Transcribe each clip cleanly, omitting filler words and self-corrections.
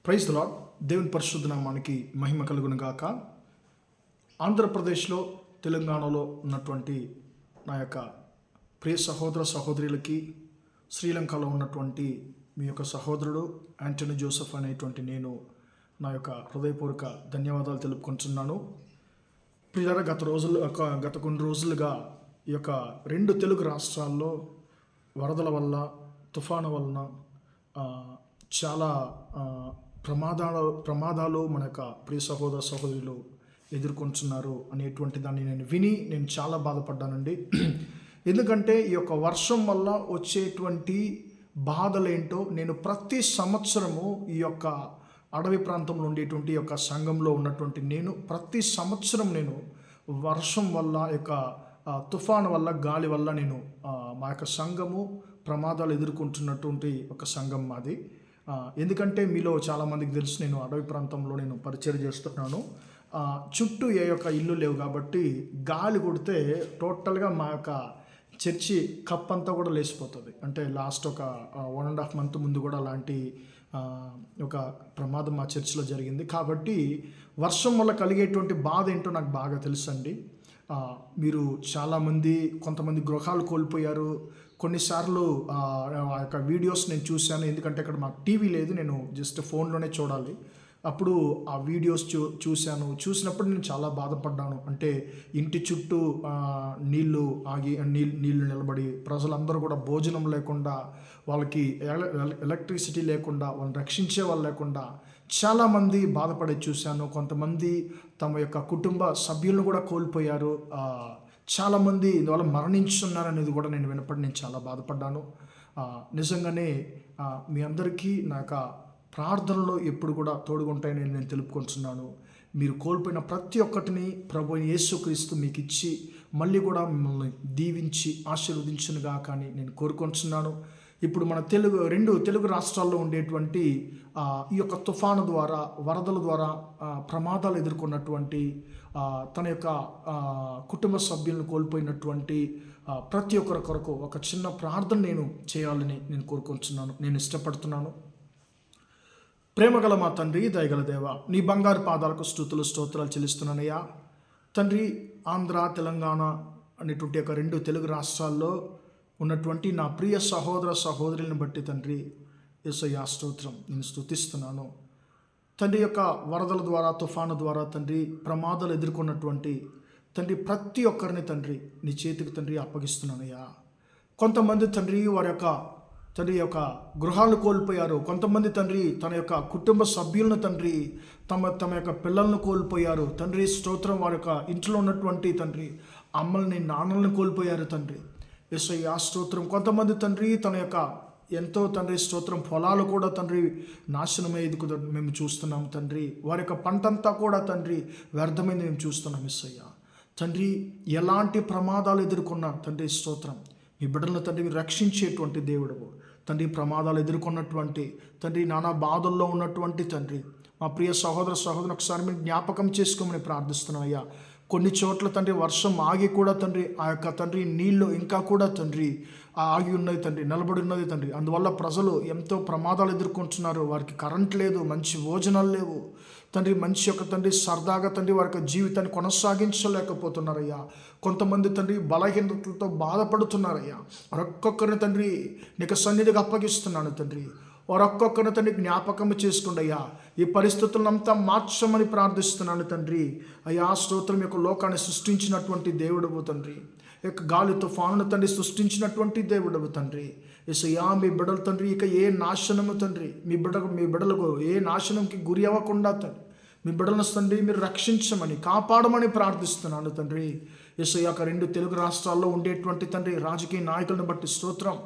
Praise the lord. దేవుని పరిశుద్ధ నామానికి మహిమ కలుగును గాక. ఆంధ్రప్రదేశ్లో, తెలంగాణలో ఉన్నటువంటి నా యొక్క ప్రియ సహోదర సహోదరులకి, శ్రీలంకలో ఉన్నటువంటి మీ యొక్క సహోదరుడు యాంటనీ జోసెఫ్ అనేటువంటి నేను నా యొక్క హృదయపూర్వక ధన్యవాదాలు తెలుపుకుంటున్నాను. ప్రియులారా, గత కొన్ని రోజులుగా ఈ యొక్క 2 తెలుగు రాష్ట్రాల్లో వరదల వల్ల, తుఫాను వలన చాలా ప్రమాదాలు మన యొక్క ప్రియ సహోదర సహోదరులు ఎదుర్కొంటున్నారు అనేటువంటి దాన్ని నేను చాలా బాధపడ్డానండి. ఎందుకంటే ఈ యొక్క వర్షం వల్ల వచ్చేటువంటి బాధలేంటో నేను ప్రతి సంవత్సరము ఈ యొక్క అడవి ప్రాంతంలో ఉండేటువంటి ఈ యొక్క సంఘంలో ఉన్నటువంటి నేను ప్రతి సంవత్సరం నేను వర్షం వల్ల, యొక్క తుఫాను వల్ల, గాలి వల్ల నేను మా యొక్క సంఘము ప్రమాదాలు ఎదుర్కొంటున్నటువంటి ఒక సంఘం మాది. ఎందుకంటే మీలో చాలామందికి తెలుసు, నేను అడవి ప్రాంతంలో నేను పరిచయం చేస్తున్నాను. చుట్టూ ఏ యొక్క ఇల్లు లేవు కాబట్టి గాలి కొడితే టోటల్గా మా యొక్క చర్చి కప్ అంతా కూడా లేచిపోతుంది. అంటే లాస్ట్ ఒక 1.5 month ముందు కూడా అలాంటి ఒక ప్రమాదం మా చర్చిలో జరిగింది. కాబట్టి వర్షం వల్ల కలిగేటువంటి బాధ ఏంటో నాకు బాగా తెలుసండి. మీరు చాలామంది, కొంతమంది గృహాలు కోల్పోయారు. కొన్నిసార్లు ఆ యొక్క వీడియోస్ నేను చూశాను. ఎందుకంటే అక్కడ మాకు టీవీ లేదు, నేను జస్ట్ ఫోన్లోనే చూడాలి. అప్పుడు ఆ వీడియోస్ చూసినప్పుడు నేను చాలా బాధపడ్డాను. అంటే ఇంటి చుట్టూ నీళ్లు ఆగి, నీళ్లు నిలబడి, ప్రజలందరూ కూడా భోజనం లేకుండా, వాళ్ళకి ఎలక్ట్రిసిటీ లేకుండా, వాళ్ళని రక్షించే వాళ్ళు లేకుండా చాలామంది బాధపడే చూశాను. కొంతమంది తమ యొక్క కుటుంబ సభ్యులను కూడా కోల్పోయారు. చాలామంది ఇందువల్ల మరణించున్నారనేది కూడా నేను చాలా బాధపడ్డాను. నిజంగానే మీ అందరికీ నా యొక్క ప్రార్థనలో ఎప్పుడు కూడా తోడుగుంటాయని నేను తెలుపుకుంటున్నాను. మీరు కోల్పోయిన ప్రతి ఒక్కటిని ప్రభు యేసుక్రీస్తు మీకు ఇచ్చి మళ్ళీ కూడా మిమ్మల్ని దీవించి ఆశీర్వదించునుగా కానీ నేను కోరుకుంటున్నాను. ఇప్పుడు మన 2 తెలుగు రాష్ట్రాల్లో ఉండేటువంటి ఈ యొక్క తుఫాను ద్వారా, వరదల ద్వారా ప్రమాదాలు ఎదుర్కొన్నటువంటి, తన యొక్క కుటుంబ సభ్యులను కోల్పోయినటువంటి ప్రతి ఒక్కరి కొరకు ఒక చిన్న ప్రార్థన నేను చేయాలని నేను కోరుకుంటున్నాను, నేను ఇష్టపడుతున్నాను. ప్రేమగల మా తండ్రి, దయగల దేవ, నీ బంగారు పాదాలకు స్తుతులు స్తోత్రాలు చెల్లిస్తున్నానయ్యా. తండ్రి, ఆంధ్ర, తెలంగాణ అనేటువంటి ఒక 2 తెలుగు రాష్ట్రాల్లో ఉన్నటువంటి నా ప్రియ సహోదర సహోదరులను బట్టి తండ్రి యేసయ్యా స్తోత్రం, నేను స్తుతిస్తున్నాను. తండ్రి, యొక్క వరదల ద్వారా, తుఫాను ద్వారా తండ్రి ప్రమాదాలు ఎదుర్కొన్నటువంటి తండ్రి ప్రతి ఒక్కరిని తండ్రి నీ చేతికి తండ్రి అప్పగిస్తున్నానయ్యా. కొంతమంది తండ్రి వారి యొక్క గృహాలను కోల్పోయారు. కొంతమంది తండ్రి తన యొక్క కుటుంబ సభ్యులను తండ్రి తమ యొక్క పిల్లలను కోల్పోయారు. తండ్రి స్తోత్రం, వారి యొక్క ఇంట్లో ఉన్నటువంటి తండ్రి అమ్మల్ని, నాన్నలను కోల్పోయారు తండ్రి యేసయ్యా స్తోత్రం. కొంతమంది తండ్రి తన యొక్క ఎంతో తండ్రి స్తోత్రం పొలాలు కూడా తండ్రి నాశనమయ్యేది మేము చూస్తున్నాం తండ్రి. వారి యొక్క పంటంతా కూడా తండ్రి వ్యర్థమైంది మేము చూస్తున్నాం యేసయ్యా. తండ్రి, ఎలాంటి ప్రమాదాలు ఎదుర్కొన్నా తండ్రి స్తోత్రం, మీ బిడ్డలను తండ్రి రక్షించేటువంటి దేవుడు తండ్రి. ప్రమాదాలు ఎదుర్కొన్నటువంటి తండ్రి, నానా బాధల్లో ఉన్నటువంటి తండ్రి మా ప్రియ సహోదర ఒకసారి మీరు జ్ఞాపకం చేసుకోమని ప్రార్థిస్తున్నాం అయ్యా. కొన్ని చోట్ల తండ్రి వర్షం ఆగి కూడా తండ్రి ఆ యొక్క తండ్రి నీళ్ళు ఇంకా కూడా తండ్రి ఆగి ఉన్నది తండ్రి, నిలబడి ఉన్నది తండ్రి. అందువల్ల ప్రజలు ఎంతో ప్రమాదాలు ఎదుర్కొంటున్నారు. వారికి కరెంట్ లేదు, మంచి భోజనాలు లేవు తండ్రి, మంచి యొక్క తండ్రి సరదాగా తండ్రి వారి యొక్క జీవితాన్ని కొనసాగించలేకపోతున్నారయ్యా. కొంతమంది తండ్రి బలహీనతలతో బాధపడుతున్నారయ్యా. ఒక్కొక్కరిని తండ్రి నీకు సన్నిధిగా అప్పగిస్తున్నాను తండ్రి. వారొక్కొక్కరిని తండ్రి జ్ఞాపకం చేసుకోండి అయ్యా. ఈ పరిస్థితులంతా మార్చమని ప్రార్థిస్తున్నాను తండ్రి. అయ్యా స్తోత్రం, యొక్క లోకాన్ని సృష్టించినటువంటి దేవుడవు తండ్రి, యొక్క గాలి తుఫానును తండ్రి సృష్టించినటువంటి దేవుడవు తండ్రి. యేసయ్యా, మీ బిడ్డలు తండ్రి ఇక ఏ నాశనము తండ్రి మీ బిడ్డలకు ఏ నాశనంకి గురి అవ్వకుండా తండ్రి మీ బిడ్డలను తండ్రి మీరు రక్షించమని, కాపాడమని ప్రార్థిస్తున్నాను తండ్రి. యేసయ్యా, 2 తెలుగు రాష్ట్రాల్లో ఉండేటువంటి తండ్రి రాజకీయ నాయకులను బట్టి స్తోత్రం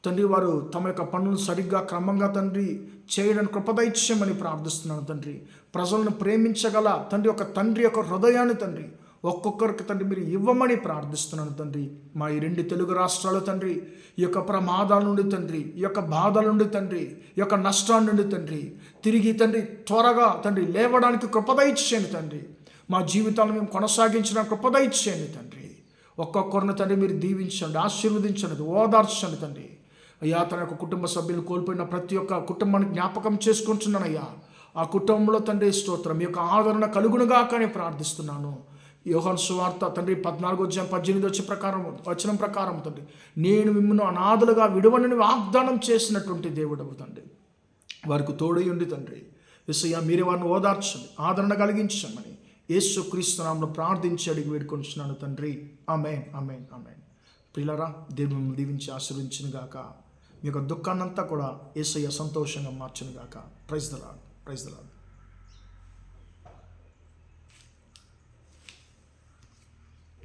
తండ్రి. వారు తమ యొక్క పనులను సరిగ్గా క్రమంగా తండ్రి చేయడానికి కృపదైత్యమని ప్రార్థిస్తున్నాను తండ్రి. ప్రజలను ప్రేమించగల తండ్రి ఒక తండ్రి యొక్క హృదయాన్ని తండ్రి ఒక్కొక్కరికి తండ్రి మీరు ఇవ్వమని ప్రార్థిస్తున్నాను తండ్రి. మా ఈ 2 తెలుగు రాష్ట్రాలు తండ్రి ఈ యొక్క ప్రమాదాల నుండి తండ్రి, ఈ యొక్క బాధల నుండి తండ్రి, ఈ యొక్క నష్టాల నుండి తండ్రి తిరిగి తండ్రి త్వరగా తండ్రి లేవడానికి కృపదైత్యని తండ్రి. మా జీవితాలను మేము కొనసాగించడానికి కృపదైత్యని తండ్రి. ఒక్కొక్కరిని తండ్రి మీరు దీవించండి, ఆశీర్వదించండి, ఓదార్చండి తండ్రి. అయ్యా, తన యొక్క కుటుంబ సభ్యులు కోల్పోయిన ప్రతి ఒక్క కుటుంబాన్ని జ్ఞాపకం చేసుకుంటున్నానయ్యా. ఆ కుటుంబంలో తండ్రి స్తోత్రం, మీ యొక్క ఆదరణ కలుగునుగాక అని ప్రార్థిస్తున్నాను. యోహాను సువార్త తండ్రి 14:18 వచనం ప్రకారం తండ్రి, నేను మిమ్మల్ని అనాథలుగా విడువనని వాగ్దానం చేసినటువంటి దేవుడవు తండ్రి. వారికి తోడై ఉండి తండ్రి యేసయ్య మీరే వారిని ఓదార్చండి, ఆదరణ కలిగించమని యేసుక్రీస్తు నామములో ప్రార్థించి అడిగి వేడుకొంచున్నాను తండ్రి. ఆమేన్, ఆమేన్, ఆమేన్. ప్రియులారా, దేవుడు మిమ్మల్ని దీవించి ఆశీర్వదించును గాక. మీ యొక్క దుఃఖాన్నంతా కూడా యేసయ్య సంతోషంగా మార్చును గాక. Praise the lord, praise the lord.